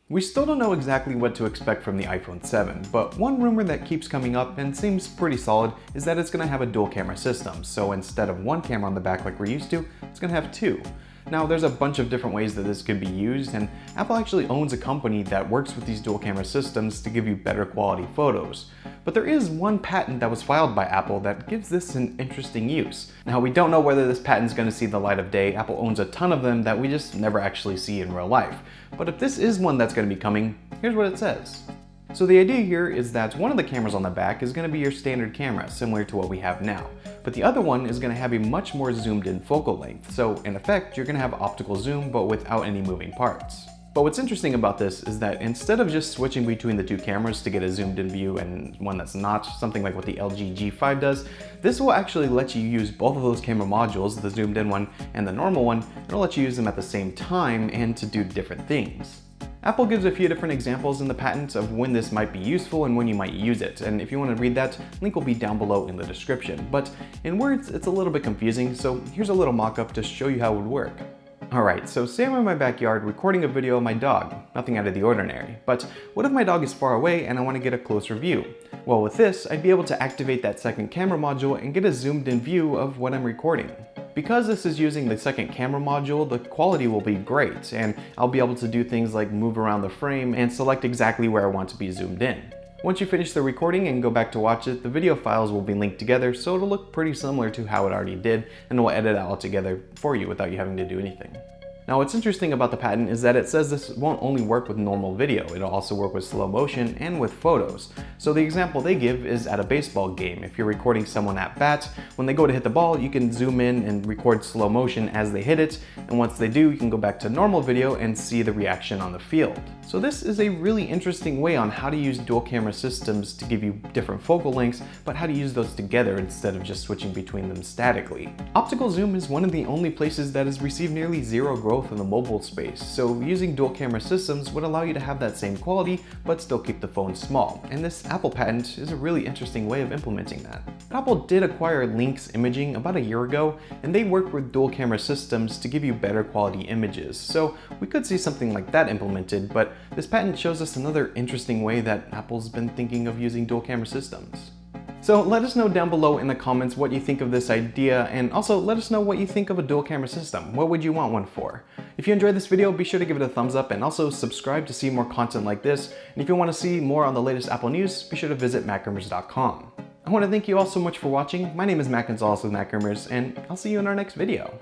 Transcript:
We still don't know exactly what to expect from the iPhone 7, but one rumor that keeps coming up and seems pretty solid is that it's going to have a dual camera system, so instead of one camera on the back like we're used to, it's going to have two. Now there's a bunch of different ways that this could be used, and Apple actually owns a company that works with these dual camera systems to give you better quality photos. But there is one patent that was filed by Apple that gives this an interesting use. Now we don't know whether this patent is going to see the light of day. Apple owns a ton of them that we just never actually see in real life. But if this is one that's going to be coming, here's what it says. So the idea here is that one of the cameras on the back is going to be your standard camera, similar to what we have now. But the other one is going to have a much more zoomed in focal length. So in effect, you're going to have optical zoom, but without any moving parts. But what's interesting about this is that instead of just switching between the two cameras to get a zoomed in view and one that's not, something like what the LG G5 does, this will actually let you use both of those camera modules, the zoomed in one and the normal one. It'll let you use them at the same time and to do different things. Apple gives a few different examples in the patent of when this might be useful and when you might use it, and if you want to read that, link will be down below in the description. But in words, it's a little bit confusing, so here's a little mock-up to show you how it would work. Alright, so say I'm in my backyard recording a video of my dog, nothing out of the ordinary. But what if my dog is far away and I want to get a closer view? Well, with this, I'd be able to activate that second camera module and get a zoomed in view of what I'm recording. Because this is using the second camera module, the quality will be great, and I'll be able to do things like move around the frame and select exactly where I want to be zoomed in. Once you finish the recording and go back to watch it, the video files will be linked together, so it'll look pretty similar to how it already did, and we'll edit it all together for you without you having to do anything. Now what's interesting about the patent is that it says this won't only work with normal video, it'll also work with slow motion and with photos. So the example they give is at a baseball game. If you're recording someone at bat, when they go to hit the ball, you can zoom in and record slow motion as they hit it, and once they do, you can go back to normal video and see the reaction on the field. So this is a really interesting way on how to use dual camera systems to give you different focal lengths, but how to use those together instead of just switching between them statically. Optical zoom is one of the only places that has received nearly zero growth in the mobile space, so using dual camera systems would allow you to have that same quality but still keep the phone small, and this Apple patent is a really interesting way of implementing that. Apple did acquire Lynx Imaging about a year ago, and they work with dual camera systems to give you better quality images, so we could see something like that implemented, but this patent shows us another interesting way that Apple's been thinking of using dual camera systems. So let us know down below in the comments what you think of this idea, and also let us know what you think of a dual camera system. What would you want one for? If you enjoyed this video, be sure to give it a thumbs up and also subscribe to see more content like this. And if you want to see more on the latest Apple news, be sure to visit macrumors.com. I want to thank you all so much for watching. My name is Matt Gonzalez with Macrumors, and I'll see you in our next video.